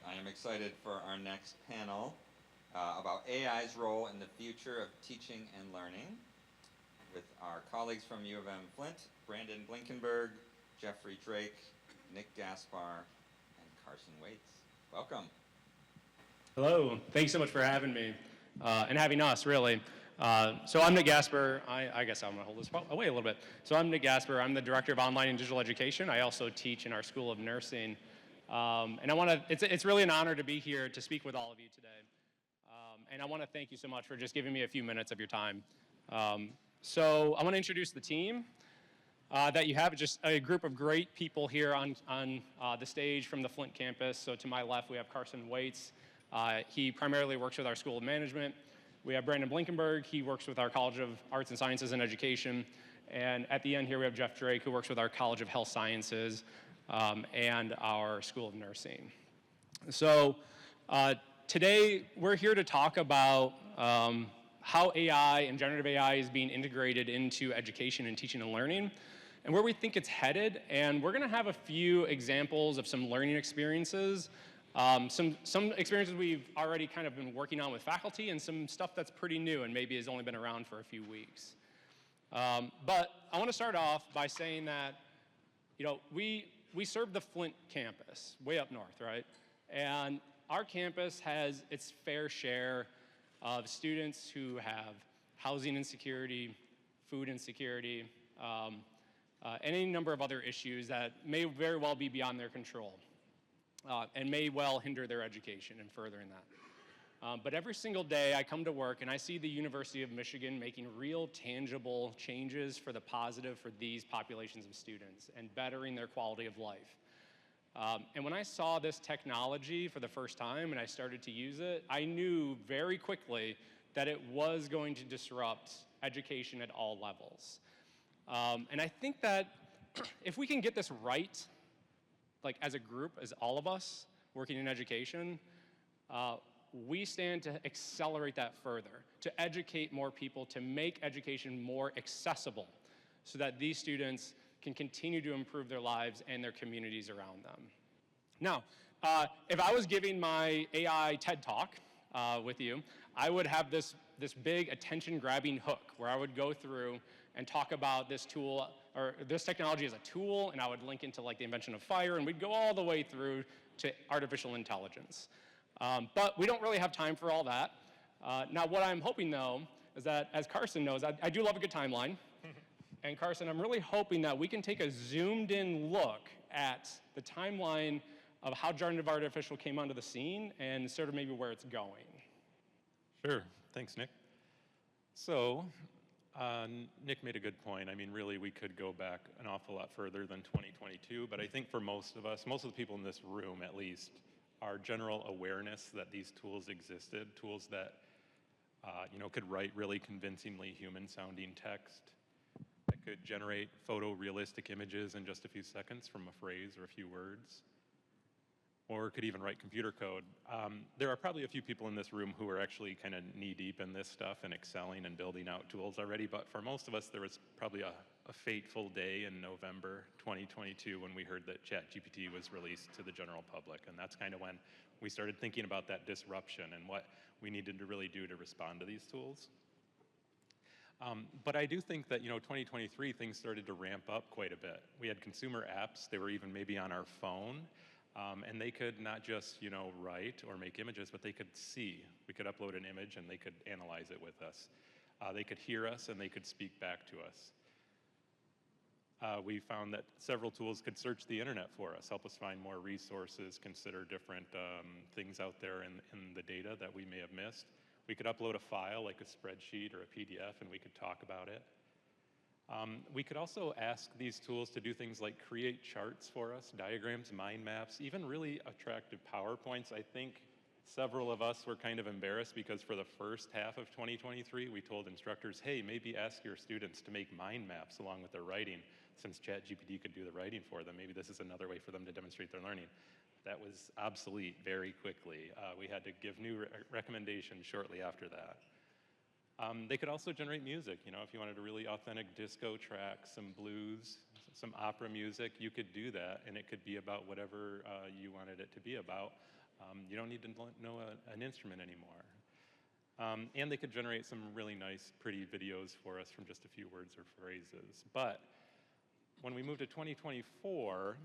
I am excited for our next panel about AI's role in the future of teaching and learning with our colleagues from U-M Flint, Brandon Blinkenberg, Jeffery Drake, Nick Gaspar, and Carson Waites. Welcome. Hello, thanks so much for having me, and having us, really. So I'm Nick Gaspar. I guess I'm gonna hold this away a little bit. So I'm Nick Gaspar. I'm the Director of Online and Digital Education. I also teach in our School of Nursing. And it's really an honor to be here to speak with all of you today. And I wanna thank you so much for just giving me a few minutes of your time. So I wanna introduce the team that you have, just a group of great people here on the stage from the Flint campus. So to my left, we have Carson Waites. He primarily works with our School of Management. We have Brandon Blinkenberg. He works with our College of Arts and Sciences and Education. And at the end here, we have Jeff Drake, who works with our College of Health Sciences and our School of Nursing. So today, we're here to talk about how AI and generative AI is being integrated into education and teaching and learning, and where we think it's headed. And we're gonna have a few examples of some learning experiences, some experiences we've already kind of been working on with faculty, and some stuff that's pretty new and maybe has only been around for a few weeks. But I want to start off by saying that, we serve the Flint campus, way up north, right? And our campus has its fair share of students who have housing insecurity, food insecurity, and any number of other issues that may very well be beyond their control. And may well hinder their education and furthering that. But every single day I come to work and I see the University of Michigan making real tangible changes for the positive for these populations of students and bettering their quality of life. And when I saw this technology for the first time and I started to use it, I knew very quickly that it was going to disrupt education at all levels. And I think that if we can get this right, like as a group, as all of us working in education, we stand to accelerate that further, to educate more people, to make education more accessible so that these students can continue to improve their lives and their communities around them. Now, if I was giving my AI TED Talk with you, I would have this big attention-grabbing hook where I would go through and talk about this tool, or this technology as a tool, and I would link into like the invention of fire, and we'd go all the way through to artificial intelligence. But we don't really have time for all that. Now, what I'm hoping, though, is that, as Carson knows, I do love a good timeline. And Carson, I'm really hoping that we can take a zoomed-in look at the timeline of how generative artificial came onto the scene and sort of maybe where it's going. Sure. Thanks, Nick. So, Nick made a good point. I mean, really, we could go back an awful lot further than 2022, but I think for most of us, most of the people in this room at least, our general awareness that these tools existed, tools that could write really convincingly human-sounding text, that could generate photorealistic images in just a few seconds from a phrase or a few words, or could even write computer code. There are probably a few people in this room who are actually kind of knee-deep in this stuff and excelling and building out tools already, but for most of us, there was probably a fateful day in November 2022 when we heard that ChatGPT was released to the general public, and that's kind of when we started thinking about that disruption and what we needed to really do to respond to these tools. But I do think that, 2023, things started to ramp up quite a bit. We had consumer apps, they were even maybe on our phone, and they could not just, write or make images, but they could see. We could upload an image and they could analyze it with us. They could hear us and they could speak back to us. We found that several tools could search the internet for us, help us find more resources, consider different things out there in the data that we may have missed. We could upload a file like a spreadsheet or a PDF and we could talk about it. We could also ask these tools to do things like create charts for us, diagrams, mind maps, even really attractive PowerPoints. I think several of us were kind of embarrassed because for the first half of 2023, we told instructors, hey, maybe ask your students to make mind maps along with their writing. Since ChatGPT could do the writing for them, maybe this is another way for them to demonstrate their learning. That was obsolete very quickly. We had to give new recommendations shortly after that. They could also generate music. If you wanted a really authentic disco track, some blues, some opera music, you could do that, and it could be about whatever you wanted it to be about. You don't need to know an instrument anymore. And they could generate some really nice, pretty videos for us from just a few words or phrases. But when we move to 2024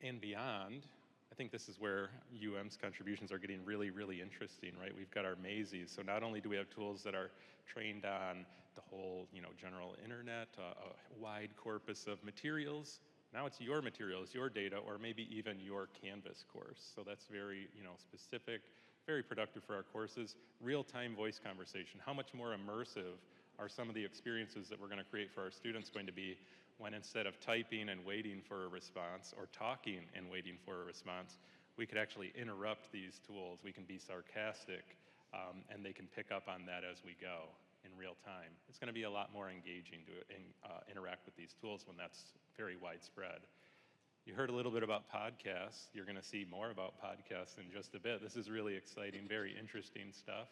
and beyond, I think this is where UM's contributions are getting really, really interesting, right? We've got our mazes. So not only do we have tools that are trained on the whole, general internet, a wide corpus of materials. Now it's your materials, your data, or maybe even your Canvas course. So that's very, specific, very productive for our courses. Real-time voice conversation. How much more immersive are some of the experiences that we're going to create for our students going to be when instead of typing and waiting for a response or talking and waiting for a response, we could actually interrupt these tools. We can be sarcastic, and they can pick up on that as we go in real time. It's going to be a lot more engaging to interact with these tools when that's very widespread. You heard a little bit about podcasts. You're going to see more about podcasts in just a bit. This is really exciting, very interesting stuff.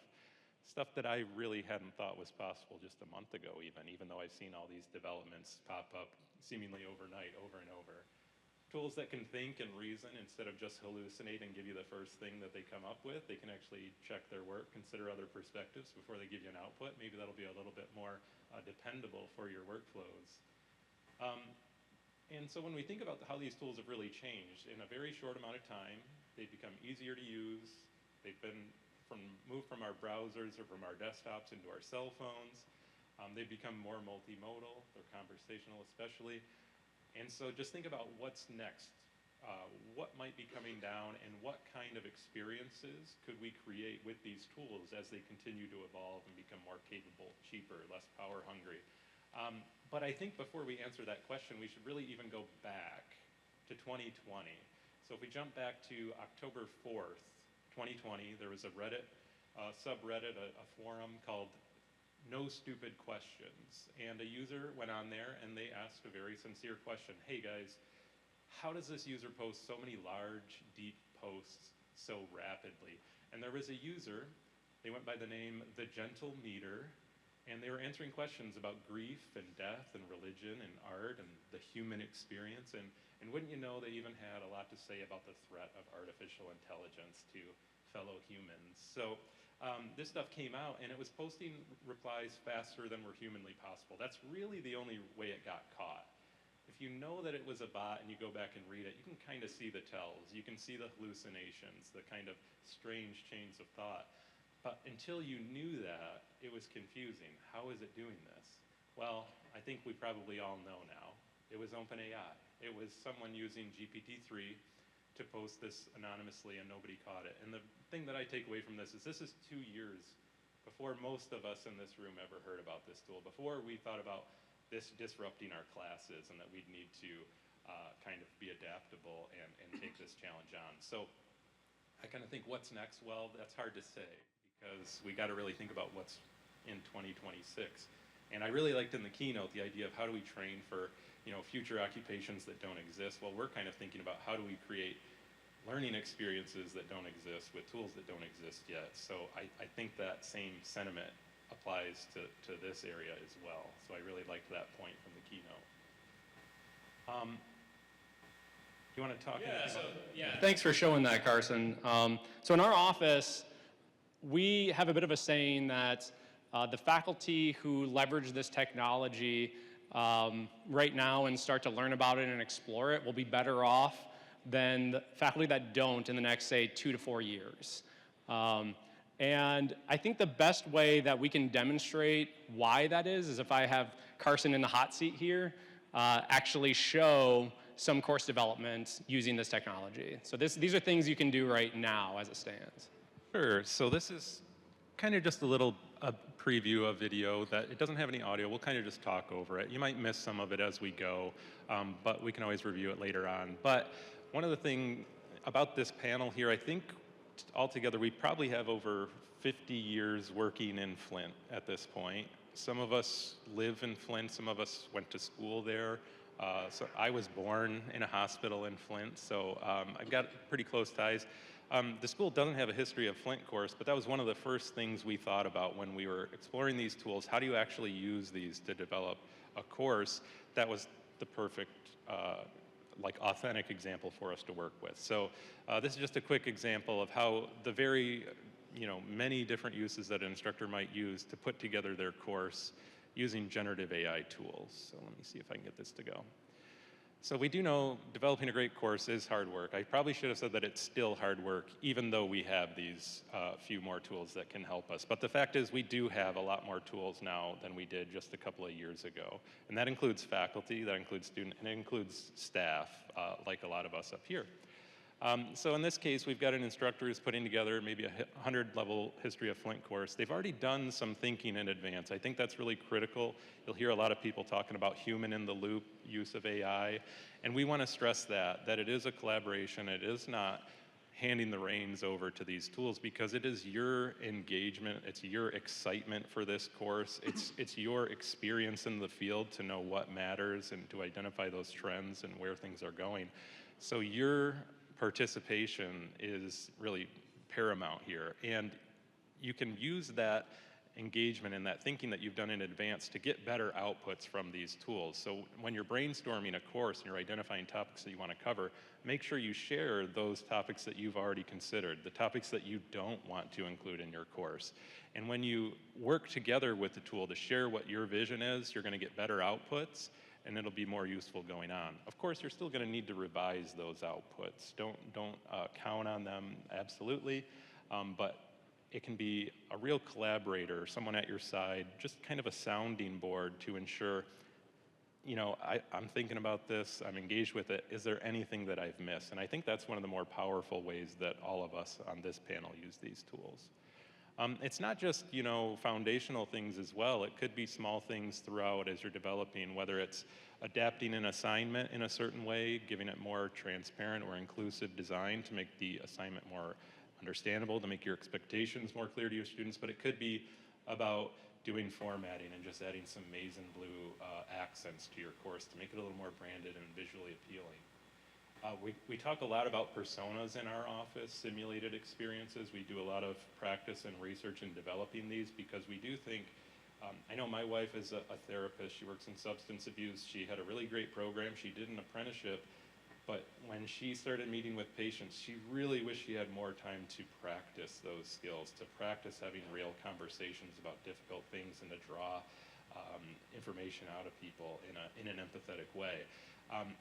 Stuff that I really hadn't thought was possible just a month ago even though I've seen all these developments pop up seemingly overnight, over and over. Tools that can think and reason instead of just hallucinate and give you the first thing that they come up with. They can actually check their work, consider other perspectives before they give you an output. Maybe that'll be a little bit more dependable for your workflows. And so when we think about how these tools have really changed, in a very short amount of time, they've become easier to use. They've been moved from our browsers or from our desktops into our cell phones. They've become more multimodal. They're conversational especially. And so just think about what's next. What might be coming down and what kind of experiences could we create with these tools as they continue to evolve and become more capable, cheaper, less power hungry. But I think before we answer that question, we should really even go back to 2020. So if we jump back to October 4th, 2020, there was a Reddit subreddit, a forum called No Stupid Questions. And a user went on there and they asked a very sincere question. Hey guys, how does this user post so many large, deep posts so rapidly? And there was a user, they went by the name The Gentle Meter, and they were answering questions about grief and death and religion and art and the human experience. And wouldn't you know, they even had a lot to say about the threat of artificial intelligence to fellow humans. So this stuff came out and it was posting replies faster than were humanly possible. That's really the only way it got caught. If you know that it was a bot and you go back and read it, you can kind of see the tells. You can see the hallucinations, the kind of strange chains of thought. But until you knew that, it was confusing. How is it doing this? Well, I think we probably all know now. It was OpenAI. It was someone using GPT-3 to post this anonymously and nobody caught it. And the thing that I take away from this is 2 years before most of us in this room ever heard about this tool, before we thought about this disrupting our classes and that we'd need to kind of be adaptable and take this challenge on. So I kind of think what's next? Well, that's hard to say because we got to really think about what's in 2026. And I really liked in the keynote the idea of how do we train for future occupations that don't exist. Well, we're kind of thinking about how do we create learning experiences that don't exist with tools that don't exist yet. So I think that same sentiment applies to this area as well. So I really liked that point from the keynote. You want to talk anything about Thanks for showing that, Carson. So in our office, we have a bit of a saying that the faculty who leverage this technology right now and start to learn about it and explore it will be better off than the faculty that don't in the next, say, 2 to 4 years. And I think the best way that we can demonstrate why that is if I have Carson in the hot seat here, actually show some course development using this technology. So these are things you can do right now as it stands. Sure. So this is kind of just a preview of video that it doesn't have any audio. We'll kind of just talk over it. You might miss some of it as we go, but we can always review it later on. But one of the things about this panel here, I think altogether we probably have over 50 years working in Flint at this point. Some of us live in Flint, some of us went to school there. So I was born in a hospital in Flint, so I've got pretty close ties. The school doesn't have a history of Flint course, but that was one of the first things we thought about when we were exploring these tools. How do you actually use these to develop a course that was the perfect like authentic example for us to work with. So this is just a quick example of how the very, many different uses that an instructor might use to put together their course using generative AI tools. So let me see if I can get this to go. So we do know developing a great course is hard work. I probably should have said that it's still hard work, even though we have these few more tools that can help us. But the fact is we do have a lot more tools now than we did just a couple of years ago. And that includes faculty, that includes students, and it includes staff, like a lot of us up here. So in this case, we've got an instructor who's putting together maybe a 100-level History of Flint course. They've already done some thinking in advance. I think that's really critical. You'll hear a lot of people talking about human-in-the-loop use of AI, and we want to stress that it is a collaboration. It is not handing the reins over to these tools, because it is your engagement, it's your excitement for this course, it's your experience in the field to know what matters and to identify those trends and where things are going. So your participation is really paramount here, and you can use that engagement and that thinking that you've done in advance to get better outputs from these tools. So when you're brainstorming a course and you're identifying topics that you want to cover, make sure you share those topics that you've already considered, the topics that you don't want to include in your course. And when you work together with the tool to share what your vision is, you're going to get better outputs, and it'll be more useful going on. Of course, you're still going to need to revise those outputs. Don't count on them, absolutely, but it can be a real collaborator, someone at your side, just kind of a sounding board to ensure, I'm thinking about this, I'm engaged with it, is there anything that I've missed? And I think that's one of the more powerful ways that all of us on this panel use these tools. It's not just, foundational things as well. It could be small things throughout as you're developing, whether it's adapting an assignment in a certain way, giving it more transparent or inclusive design to make the assignment more understandable, to make your expectations more clear to your students, but it could be about doing formatting and just adding some maize and blue accents to your course to make it a little more branded and visually appealing. We talk a lot about personas in our office, simulated experiences. We do a lot of practice and research in developing these, because we do think, I know my wife is a therapist, she works in substance abuse, she had a really great program, she did an apprenticeship, but when she started meeting with patients, she really wished she had more time to practice those skills, to practice having real conversations about difficult things and to draw information out of people in an empathetic way.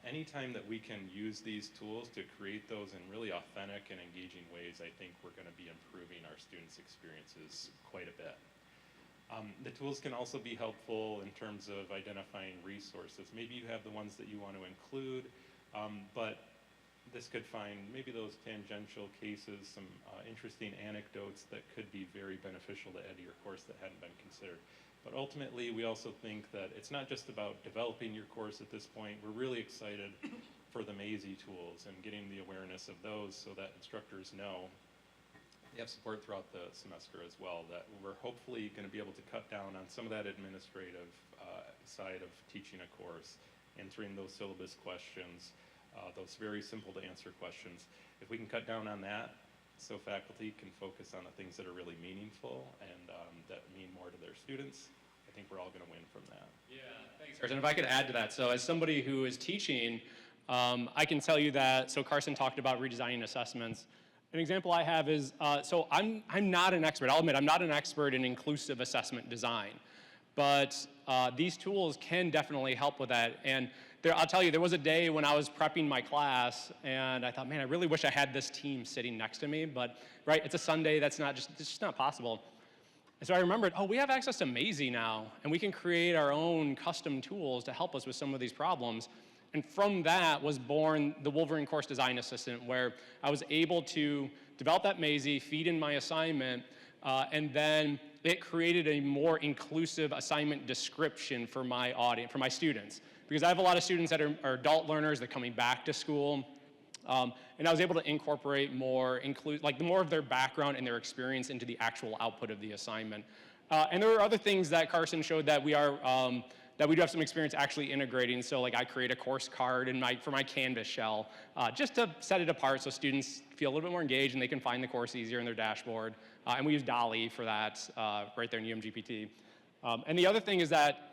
Anytime that we can use these tools to create those in really authentic and engaging ways, I think we're going to be improving our students' experiences quite a bit. The tools can also be helpful in terms of identifying resources. Maybe you have the ones that you want to include, but this could find maybe those tangential cases, some interesting anecdotes that could be very beneficial to add to your course that hadn't been considered. But ultimately, we also think that it's not just about developing your course at this point. We're really excited for the Maisie tools and getting the awareness of those so that instructors know they have support throughout the semester as well, that we're hopefully going to be able to cut down on some of that administrative side of teaching a course, answering those syllabus questions, those very simple to answer questions. If we can cut down on that, so faculty can focus on the things that are really meaningful and that mean more to their students, I think we're all going to win from that. Yeah, thanks, Carson. If I could add to that, so as somebody who is teaching, I can tell you that, so Carson talked about redesigning assessments. An example I have is, so I'm not an expert, I'll admit, I'm not an expert in inclusive assessment design, but these tools can definitely help with that. And I'll tell you, there was a day when I was prepping my class, and I thought, man, I really wish I had this team sitting next to me, but right, it's a Sunday, it's just not possible. And so I remembered, oh, we have access to Maisie now, and we can create our own custom tools to help us with some of these problems. And from that was born the Wolverine Course Design Assistant, where I was able to develop that Maisie, feed in my assignment, and then it created a more inclusive assignment description for my audience, for my students. Because I have a lot of students that are adult learners, they're coming back to school, and I was able to incorporate more of their background and their experience into the actual output of the assignment. And there are other things that Carson showed that we do have some experience actually integrating. So like I create a course card for my Canvas shell, just to set it apart so students feel a little bit more engaged and they can find the course easier in their dashboard. And we use DALL-E for that right there in U-M GPT. And the other thing is that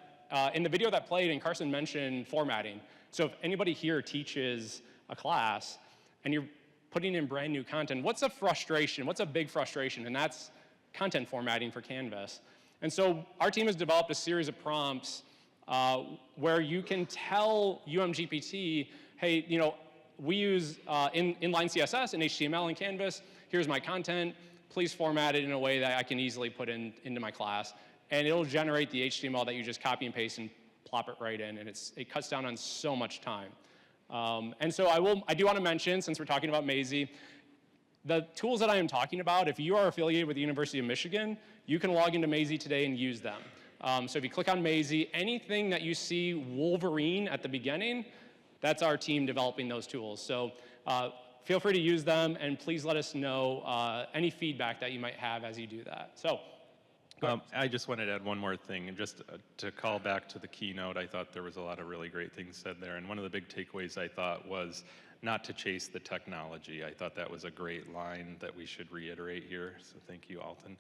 in the video that played, and Carson mentioned formatting. So if anybody here teaches a class and you're putting in brand new content, what's a frustration? What's a big frustration? And that's content formatting for Canvas. And so our team has developed a series of prompts where you can tell UMGPT, hey, we use inline CSS and HTML in Canvas. Here's my content. Please format it in a way that I can easily put into my class. And it'll generate the HTML that you just copy and paste and plop it right in. And it cuts down on so much time. And so I do want to mention, since we're talking about Maisie, the tools that I am talking about, if you are affiliated with the University of Michigan, you can log into Maisie today and use them. So if you click on Maisie, anything that you see Wolverine at the beginning, that's our team developing those tools. So feel free to use them, and please let us know any feedback that you might have as you do that. So, I just wanted to add one more thing, and just to call back to the keynote, I thought there was a lot of really great things said there, and one of the big takeaways I thought was not to chase the technology. I thought that was a great line that we should reiterate here, so thank you, Alton.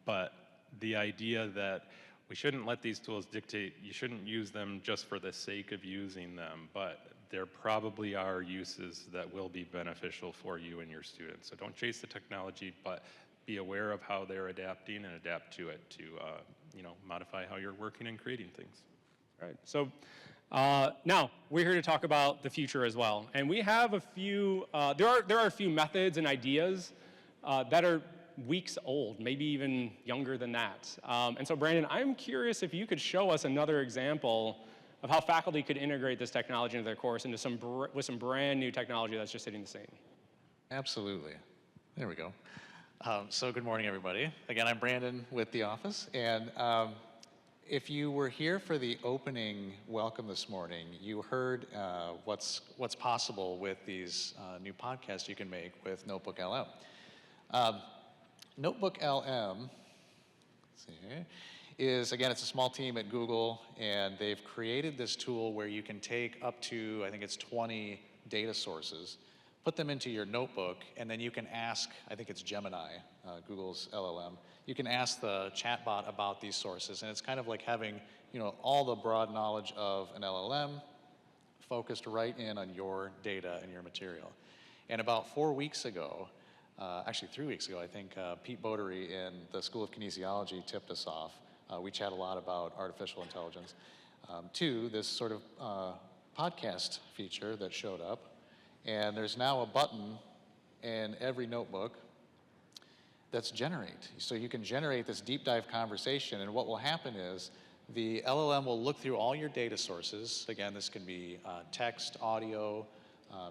But the idea that we shouldn't let these tools dictate, you shouldn't use them just for the sake of using them, but there probably are uses that will be beneficial for you and your students. So don't chase the technology, but be aware of how they're adapting and adapt to it to modify how you're working and creating things. all right. So now we're here to talk about the future as well. And we have a few, there are a few methods and ideas that are weeks old, maybe even younger than that. And so Brandon, I'm curious if you could show us another example of how faculty could integrate this technology into their course with some brand new technology that's just hitting the scene. Absolutely. There we go. So good morning, everybody. Again, I'm Brandon with The Office, and if you were here for the opening welcome this morning, you heard what's possible with these new podcasts you can make with Notebook LM. Notebook LM, let's see here, is, again, it's a small team at Google, and they've created this tool where you can take up to, I think it's 20 data sources, put them into your notebook, and then you can ask, I think it's Gemini, Google's LLM, you can ask the chatbot about these sources, and it's kind of like having, all the broad knowledge of an LLM focused right in on your data and your material. And about 4 weeks ago, actually 3 weeks ago, I think, Pete Bodery in the School of Kinesiology tipped us off. We chat a lot about artificial intelligence, to this sort of podcast feature that showed up. And there's now a button in every notebook that's generate. So you can generate this deep dive conversation, and what will happen is the LLM will look through all your data sources. Again, this can be text, audio,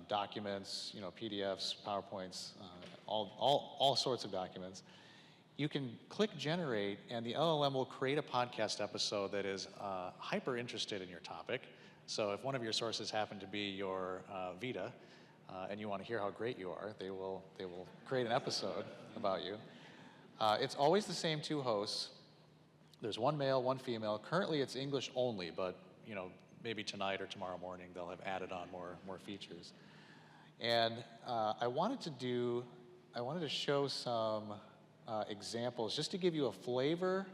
documents, PDFs, PowerPoints, all sorts of documents. You can click generate, and the LLM will create a podcast episode that is hyper interested in your topic. So if one of your sources happen to be your Vita, and you want to hear how great you are, they will create an episode about you. It's always the same two hosts. There's one male, one female. Currently it's English only, but maybe tonight or tomorrow morning they'll have added on more features. And I wanted to show some examples just to give you a flavor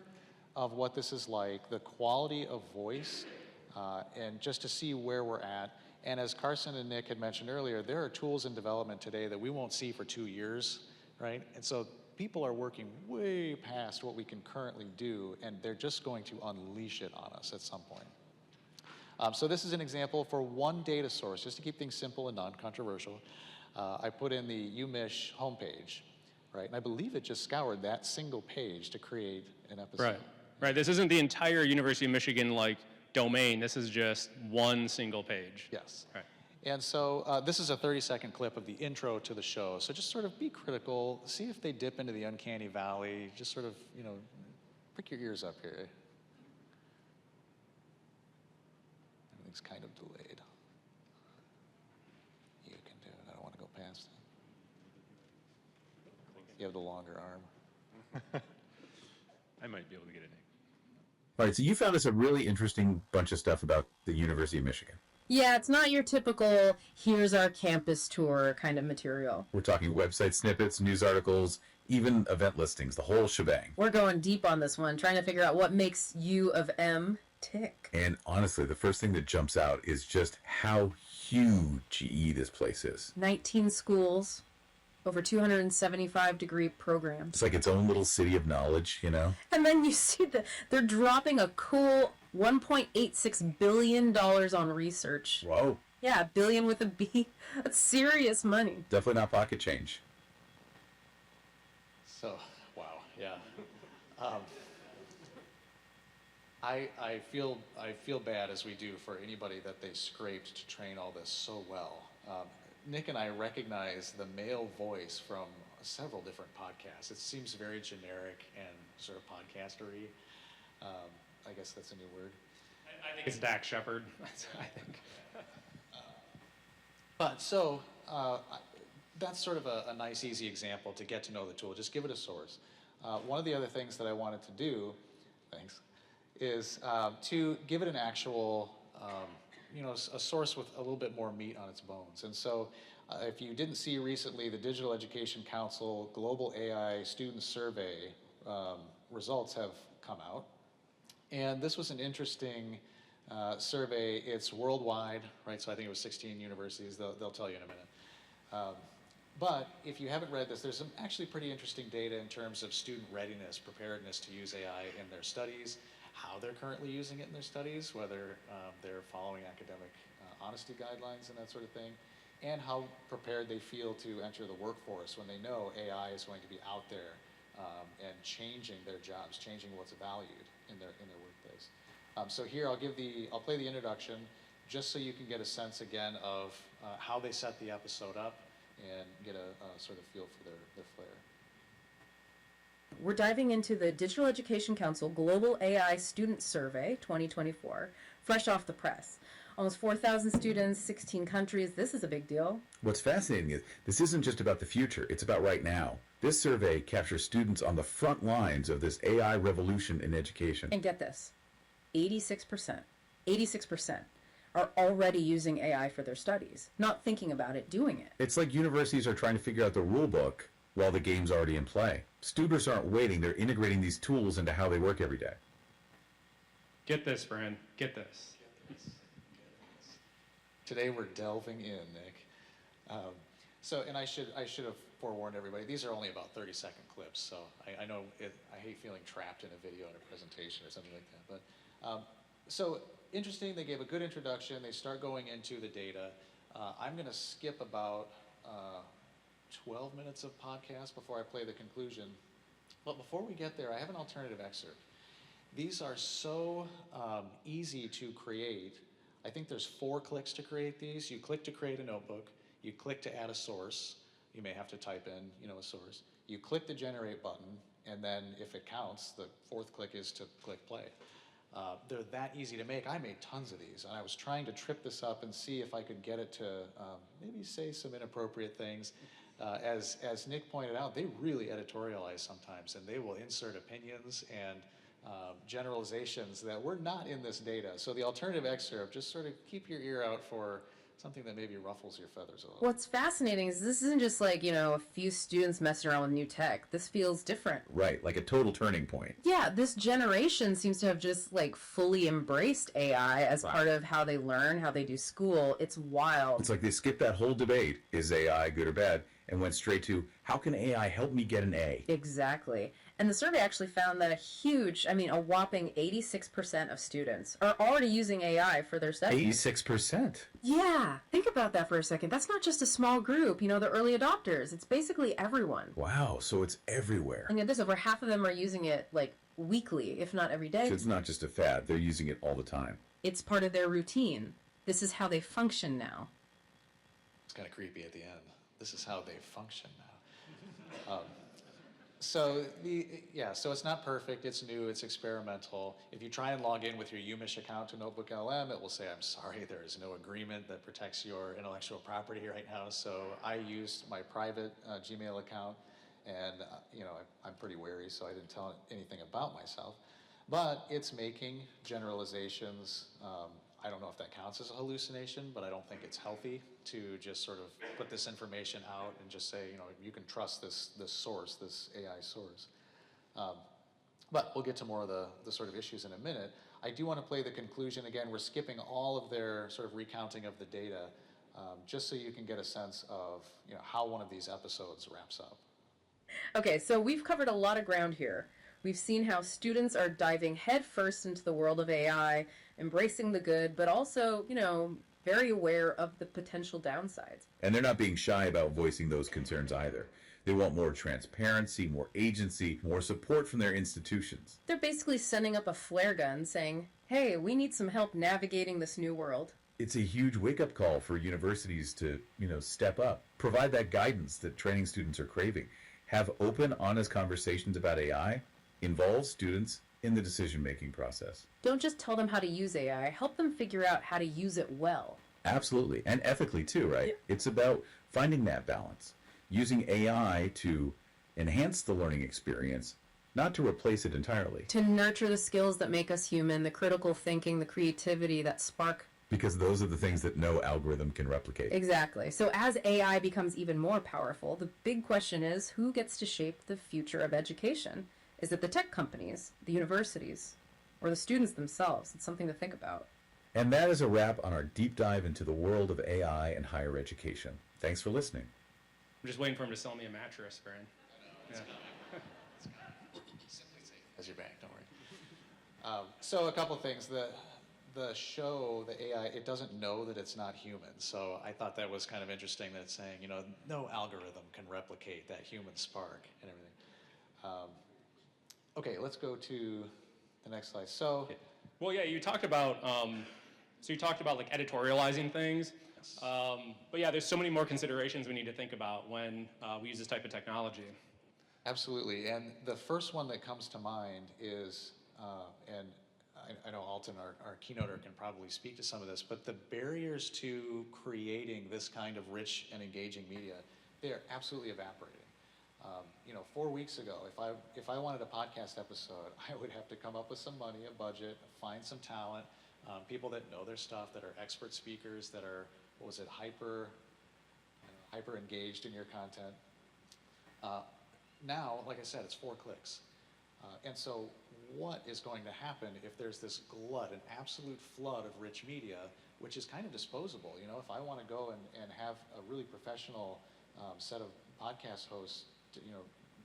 of what this is like, the quality of voice, and just to see where we're at. And as Carson and Nick had mentioned earlier, there are tools in development today that we won't see for 2 years, right? And so people are working way past what we can currently do, and they're just going to unleash it on us at some point. So this is an example for one data source, just to keep things simple and non-controversial. I put in the UMich homepage, right? And I believe it just scoured that single page to create an episode. Right. This isn't the entire University of Michigan domain. This is just one single page. Yes. Right. And so this is a 30-second clip of the intro to the show. So just sort of be critical, see if they dip into the uncanny valley, just sort of, prick your ears up here. Everything's kind of delayed. You can do it. I don't want to go past it. You have the longer arm. I might be able to get it. All right, so you found us a really interesting bunch of stuff about the University of Michigan. Yeah, it's not your typical, here's our campus tour kind of material. We're talking website snippets, news articles, even event listings, the whole shebang. We're going deep on this one, trying to figure out what makes U of M tick. And honestly, the first thing that jumps out is just how huge this place is. 19 schools, over 275-degree programs. It's like its own little city of knowledge, you know? And then you see that they're dropping a cool $1.86 billion on research. Whoa. Yeah, billion with a B. That's serious money. Definitely not pocket change. So, wow, yeah. I feel bad as we do for anybody that they scraped to train all this so well. Nick and I recognize the male voice from several different podcasts. It seems very generic and sort of podcastery. I guess that's a new word. I think it's Dak Shepard. I think. But so that's sort of a nice, easy example to get to know the tool. Just give it a source. One of the other things that I wanted to do, thanks, is to give it an actual, a source with a little bit more meat on its bones. And so if you didn't see recently, the Digital Education Council Global AI Student Survey results have come out. And this was an interesting survey. It's worldwide, right? So I think it was 16 universities. They'll tell you in a minute. But if you haven't read this, there's some actually pretty interesting data in terms of student readiness, preparedness to use AI in their studies, how they're currently using it in their studies, whether they're following academic honesty guidelines and that sort of thing, and how prepared they feel to enter the workforce when they know AI is going to be out there and changing their jobs, changing what's valued in their workplace. So here I'll play the introduction just so you can get a sense again of how they set the episode up and get a sort of feel for their flair. We're diving into the Digital Education Council Global AI Student Survey 2024, fresh off the press. Almost 4,000 students, 16 countries. This is a big deal. What's fascinating is this isn't just about the future, it's about right now. This survey captures students on the front lines of this AI revolution in education. And get this, 86% are already using AI for their studies, not thinking about it, doing it. It's like universities are trying to figure out the rule book while the game's already in play. Students aren't waiting, they're integrating these tools into how they work every day. Get this, Fran. Get this. Today we're delving in, Nick. And I should have forewarned everybody, these are only about 30-second clips, so I know I hate feeling trapped in a video in a presentation or something like that. But so interesting, they gave a good introduction, they start going into the data. I'm going to skip about 12 minutes of podcast before I play the conclusion. But before we get there, I have an alternative excerpt. These are so easy to create. I think there's 4 clicks to create these. You click to create a notebook. You click to add a source. You may have to type in, a source. You click the generate button, and then if it counts, the 4th click is to click play. They're that easy to make. I made tons of these, and I was trying to trip this up and see if I could get it to maybe say some inappropriate things. As Nick pointed out, they really editorialize sometimes, and they will insert opinions and generalizations that were not in this data. So the alternative excerpt, just sort of keep your ear out for something that maybe ruffles your feathers a little. What's fascinating is this isn't just like, a few students messing around with new tech. This feels different. Right, like a total turning point. Yeah, this generation seems to have just fully embraced AI as Wow. part of how they learn, how they do school. It's wild. It's like they skipped that whole debate, is AI good or bad, and went straight to, how can AI help me get an A? Exactly. And the survey actually found that a whopping 86% of students are already using AI for their studies. 86%? Yeah, think about that for a second. That's not just a small group, the early adopters. It's basically everyone. Wow, so it's everywhere. And get this, over half of them are using it weekly, if not every day. So it's not just a fad, they're using it all the time. It's part of their routine. This is how they function now. It's kind of creepy at the end. This is how they function now. So it's not perfect, it's new, it's experimental. If you try and log in with your UMich account to Notebook LM, it will say, I'm sorry, there is no agreement that protects your intellectual property right now. So I used my private Gmail account, and I'm pretty wary, so I didn't tell anything about myself. But it's making generalizations. I don't know if that counts as a hallucination, but I don't think it's healthy to just sort of put this information out and just say, you can trust this source, this AI source. But we'll get to more of the sort of issues in a minute. I do want to play the conclusion again. We're skipping all of their sort of recounting of the data, just so you can get a sense of how one of these episodes wraps up. Okay, so we've covered a lot of ground here. We've seen how students are diving headfirst into the world of AI, embracing the good, but also, very aware of the potential downsides. And they're not being shy about voicing those concerns either. They want more transparency, more agency, more support from their institutions. They're basically sending up a flare gun saying, hey, we need some help navigating this new world. It's a huge wake-up call for universities to, step up, provide that guidance that training students are craving, have open, honest conversations about AI, involve students in the decision-making process. Don't just tell them how to use AI, help them figure out how to use it well. Absolutely, and ethically too, right? Yeah. It's about finding that balance, using AI to enhance the learning experience, not to replace it entirely. To nurture the skills that make us human, the critical thinking, the creativity, that spark. Because those are the things that no algorithm can replicate. Exactly. So as AI becomes even more powerful, the big question is, who gets to shape the future of education? Is it the tech companies, the universities, or the students themselves? It's something to think about. And that is a wrap on our deep dive into the world of AI and higher education. Thanks for listening. I'm just waiting for him to sell me a mattress, Brian. Yeah. Simply safe as your bank, don't worry. So a couple things. The show, the AI, it doesn't know that it's not human. So I thought that was kind of interesting that it's saying, no algorithm can replicate that human spark and everything. Okay, let's go to the next slide. So, Well, yeah, you talked about like editorializing things. yes. But yeah, there's so many more considerations we need to think about when we use this type of technology. Absolutely, and the first one that comes to mind is, and I know Alton, our keynoter, can probably speak to some of this, but the barriers to creating this kind of rich and engaging media, they are absolutely evaporating. 4 weeks ago, if I wanted a podcast episode, I would have to come up with some money, a budget, find some talent, people that know their stuff, that are expert speakers, that are, hyper engaged in your content. Now, like I said, it's 4 clicks. And so what is going to happen if there's this glut, an absolute flood of rich media, which is kind of disposable? If I want to go and have a really professional set of podcast hosts to,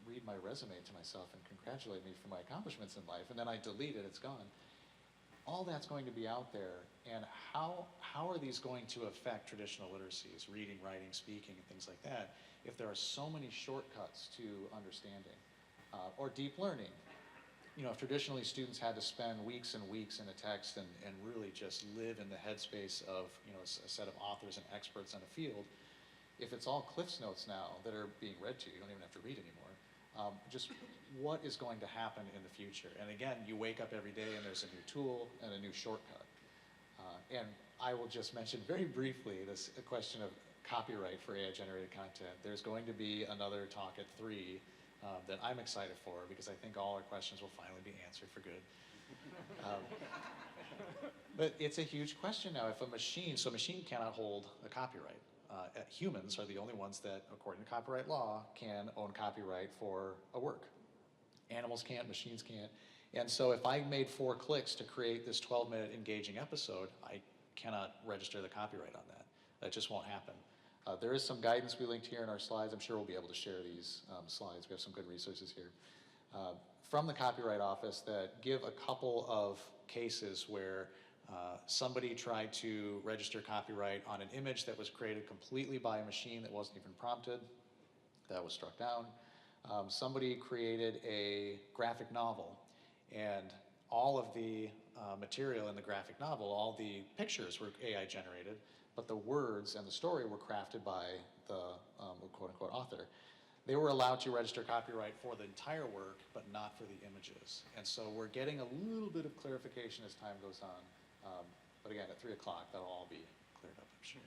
read my resume to myself and congratulate me for my accomplishments in life, and then I delete it, it's gone. All that's going to be out there, and how are these going to affect traditional literacies, reading, writing, speaking, and things like that, if there are so many shortcuts to understanding? Or deep learning. If traditionally students had to spend weeks and weeks in a text and really just live in the headspace of a set of authors and experts in a field, if it's all Cliff's Notes now that are being read to you, you don't even have to read anymore. Just what is going to happen in the future? And again, you wake up every day and there's a new tool and a new shortcut. And I will just mention very briefly a question of copyright for AI-generated content. There's going to be another talk at 3 that I'm excited for, because I think all our questions will finally be answered for good. But it's a huge question now. If a machine cannot hold a copyright. Humans are the only ones that, according to copyright law, can own copyright for a work. Animals can't, machines can't. And so if I made 4 clicks to create this 12-minute engaging episode, I cannot register the copyright on that. That just won't happen. There is some guidance we linked here in our slides. I'm sure we'll be able to share these slides. We have some good resources here from the Copyright Office that give a couple of cases where somebody tried to register copyright on an image that was created completely by a machine that wasn't even prompted. That was struck down. Somebody created a graphic novel, and all of the material in the graphic novel, all the pictures were AI generated, but the words and the story were crafted by the quote-unquote author. They were allowed to register copyright for the entire work, but not for the images. And so we're getting a little bit of clarification as time goes on. But again, at 3 o'clock, that'll all be cleared up, I'm sure.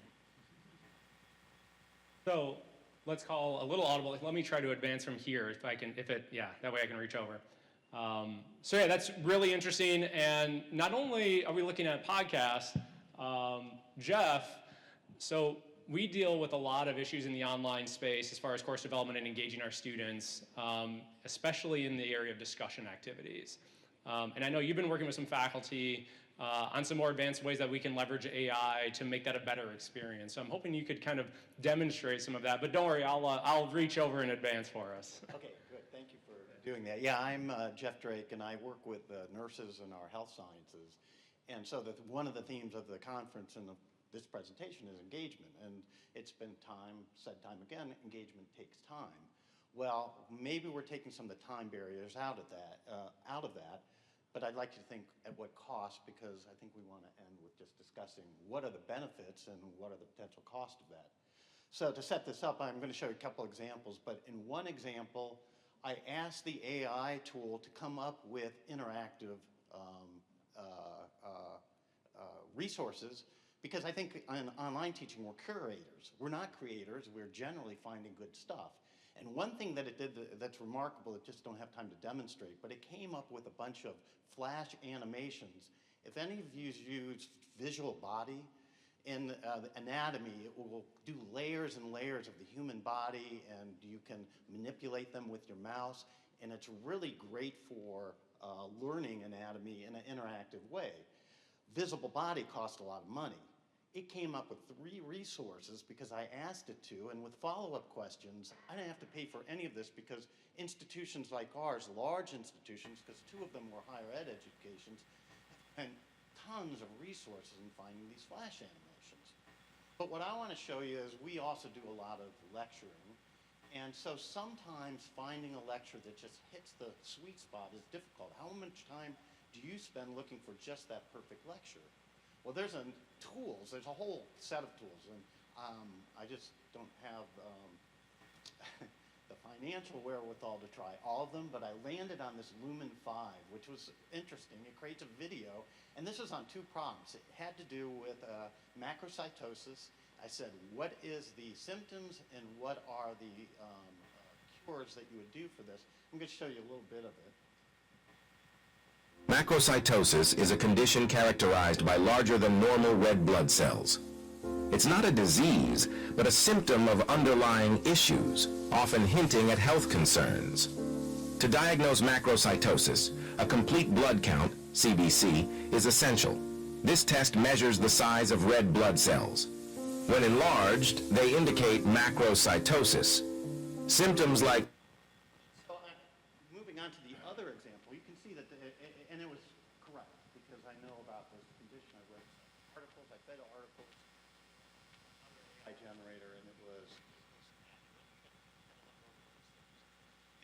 So let's call a little audible. Let me try to advance from here if I can, that way I can reach over. So yeah, that's really interesting. And not only are we looking at podcasts, Jeff, so we deal with a lot of issues in the online space as far as course development and engaging our students, especially in the area of discussion activities. And I know you've been working with some faculty on some more advanced ways that we can leverage AI to make that a better experience. So I'm hoping you could kind of demonstrate some of that. But don't worry, I'll reach over in advance for us. Okay, good. Thank you for doing that. Yeah, I'm Jeff Drake, and I work with nurses in our health sciences. And so one of the themes of the conference and this presentation is engagement. And it's been said time again, engagement takes time. Well, maybe we're taking some of the time barriers out of that, but I'd like you to think at what cost, because I think we want to end with just discussing what are the benefits and what are the potential cost of that. So to set this up, I'm going to show you a couple examples, but in one example, I asked the AI tool to come up with interactive resources, because I think in online teaching, we're curators. We're not creators. We're generally finding good stuff. And one thing that it did that's remarkable, I just don't have time to demonstrate, but it came up with a bunch of flash animations. If any of you use Visual Body in the anatomy, it will do layers and layers of the human body, and you can manipulate them with your mouse. And it's really great for learning anatomy in an interactive way. Visible Body cost a lot of money. It came up with 3 resources because I asked it to, and with follow-up questions, I didn't have to pay for any of this because institutions like ours, large institutions, because 2 of them were higher ed educations, and tons of resources in finding these flash animations. But what I want to show you is we also do a lot of lecturing, and so sometimes finding a lecture that just hits the sweet spot is difficult. How much time do you spend looking for just that perfect lecture? Well, there's a whole set of tools, and I just don't have the financial wherewithal to try all of them, but I landed on this Lumen 5, which was interesting. It creates a video, and this is on 2 prompts. It had to do with macrocytosis. I said, what is the symptoms and what are the cures that you would do for this? I'm going to show you a little bit of it. Macrocytosis is a condition characterized by larger than normal red blood cells. It's not a disease, but a symptom of underlying issues, often hinting at health concerns. To diagnose macrocytosis, a complete blood count, CBC, is essential. This test measures the size of red blood cells. When enlarged, they indicate macrocytosis. Symptoms like Moving on to the other example, you can see that, and it was correct, because I know about this condition. I read articles, I fed articles, AI generator, and it was.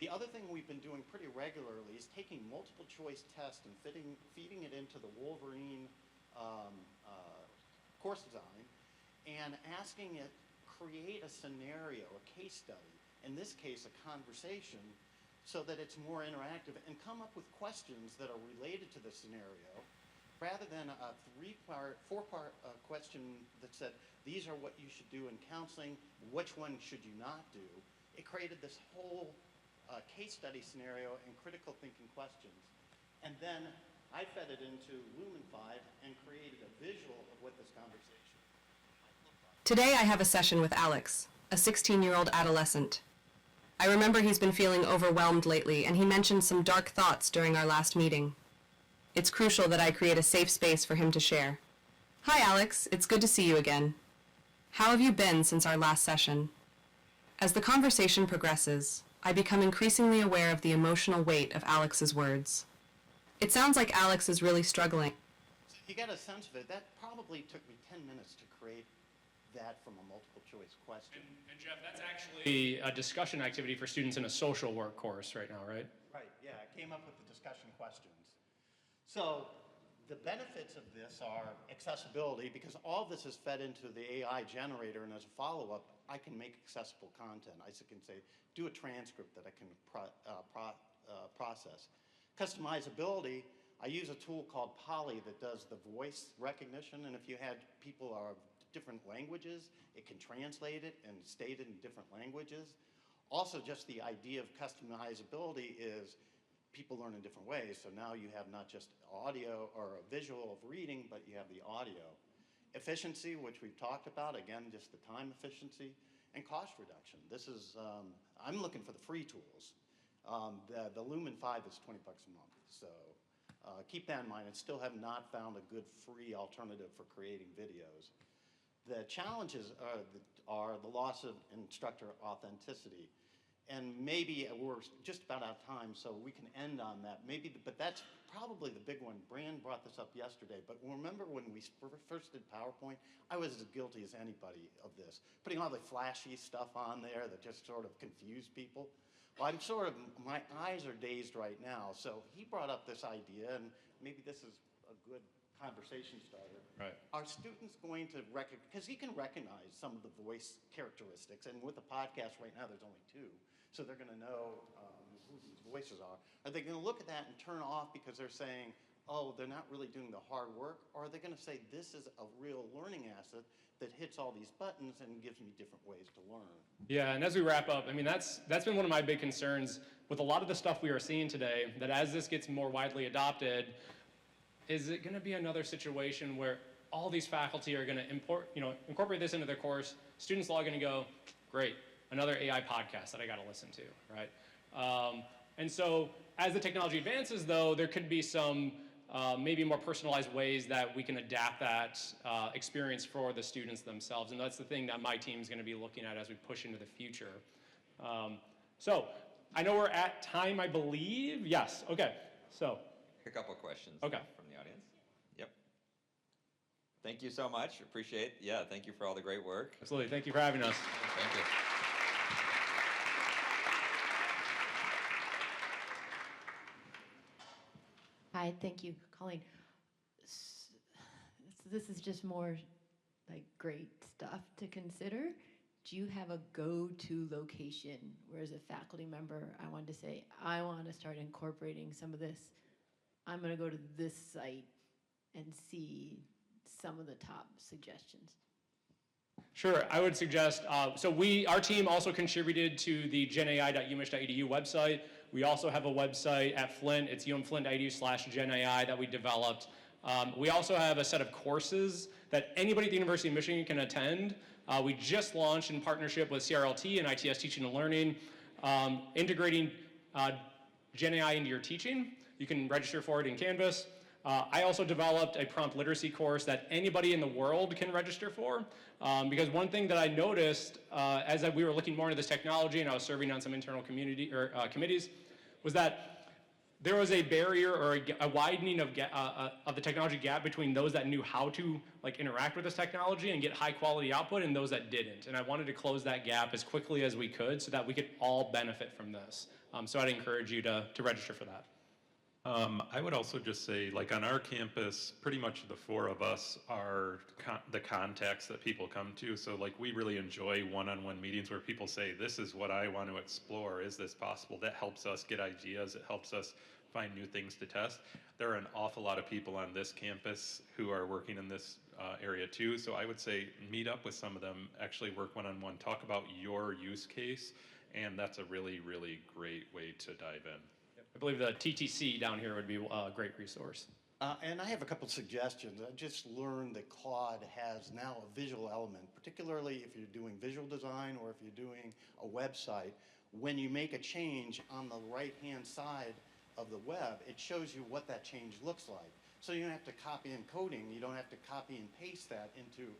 The other thing we've been doing pretty regularly is taking multiple choice tests and feeding it into the Wolverine course design, and asking it create a scenario, a case study, in this case a conversation, so that it's more interactive, and come up with questions that are related to the scenario, rather than a 4-part question that said, these are what you should do in counseling, which one should you not do. It created this whole case study scenario and critical thinking questions. And then I fed it into Lumen 5 and created a visual of what this conversation. Today I have a session with Alex, a 16-year-old adolescent. I remember he's been feeling overwhelmed lately, and he mentioned some dark thoughts during our last meeting. It's crucial that I create a safe space for him to share. Hi, Alex. It's good to see you again. How have you been since our last session? As the conversation progresses, I become increasingly aware of the emotional weight of Alex's words. It sounds like Alex is really struggling. So you get a sense of it. That probably took me 10 minutes to create that from a multiple choice question. And Jeff, that's actually a discussion activity for students in a social work course right now, right? Right, yeah, I came up with the discussion questions. So the benefits of this are accessibility, because all this is fed into the AI generator, and as a follow-up, I can make accessible content. I can say, do a transcript that I can process. Customizability, I use a tool called Poly that does the voice recognition, and if you had people of different languages, it can translate it and state it in different languages. Also, just the idea of customizability is people learn in different ways, so now you have not just audio or a visual of reading, but you have the audio. Efficiency, which we've talked about, again, just the time efficiency, and cost reduction. This is, I'm looking for the free tools. The Lumen 5 is $20 a month, so keep that in mind and still have not found a good free alternative for creating videos. The challenges are the loss of instructor authenticity. And maybe we're just about out of time, so we can end on that. But that's probably the big one. Brand brought this up yesterday, but remember when we first did PowerPoint, I was as guilty as anybody of this. Putting all the flashy stuff on there that just sort of confused people. Well, my eyes are dazed right now. So he brought up this idea, and maybe this is a good conversation starter. Right. Are students going to recognize, because he can recognize some of the voice characteristics, and with the podcast right now, there's only 2, so they're going to know who these voices are. Are they going to look at that and turn off because they're saying, oh, they're not really doing the hard work? Or are they going to say, this is a real learning asset that hits all these buttons and gives me different ways to learn? Yeah, and as we wrap up, I mean, that's been one of my big concerns with a lot of the stuff we are seeing today, that as this gets more widely adopted, is it going to be another situation where all these faculty are going to incorporate this into their course, students log in and go, great, another AI podcast that I got to listen to, right? And so as the technology advances, though, there could be some maybe more personalized ways that we can adapt that experience for the students themselves. And that's the thing that my team is going to be looking at as we push into the future. So I know we're at time, I believe. Yes, okay. So. A couple of questions Okay. from the audience. Yep. Thank you so much. Appreciate it. Yeah, thank you for all the great work. Absolutely. Thank you for having us. Thank you. Hi, thank you, Colleen. This is just more like great stuff to consider. Do you have a go-to location where, as a faculty member, I wanted to say, I want to start incorporating some of this. I'm going to go to this site and see some of the top suggestions. Sure, I would suggest, our team also contributed to the genai.umich.edu website. We also have a website at Flint, it's umflint.edu/genai that we developed. We also have a set of courses that anybody at the University of Michigan can attend. We just launched in partnership with CRLT and ITS Teaching and Learning, integrating Gen AI into your teaching. You can register for it in Canvas. I also developed a prompt literacy course that anybody in the world can register for, because one thing that I noticed as we were looking more into this technology and I was serving on some internal committees was that there was a barrier or a widening of the technology gap between those that knew how to interact with this technology and get high quality output and those that didn't. And I wanted to close that gap as quickly as we could so that we could all benefit from this. So I'd encourage you to register for that. I would also just say, on our campus, pretty much the 4 of us are the contacts that people come to. So, we really enjoy one-on-one meetings where people say, this is what I want to explore. Is this possible? That helps us get ideas. It helps us find new things to test. There are an awful lot of people on this campus who are working in this area too. So I would say meet up with some of them, actually work one-on-one, talk about your use case, and that's a really, really great way to dive in. I believe the TTC down here would be a great resource. And I have a couple suggestions. I just learned that Claude has now a visual element, particularly if you're doing visual design or if you're doing a website. When you make a change on the right-hand side of the web, it shows you what that change looks like. So you don't have to copy and coding. You don't have to copy and paste that into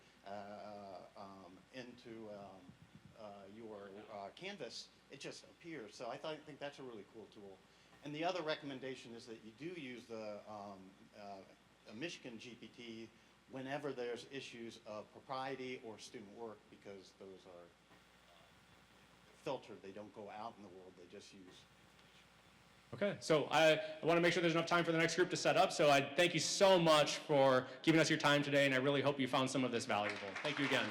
your Canvas. It just appears. So I think that's a really cool tool. And the other recommendation is that you do use the Michigan GPT whenever there's issues of propriety or student work, because those are filtered. They don't go out in the world. They just use. Okay, so I want to make sure there's enough time for the next group to set up. So I thank you so much for giving us your time today, and I really hope you found some of this valuable. Thank you again.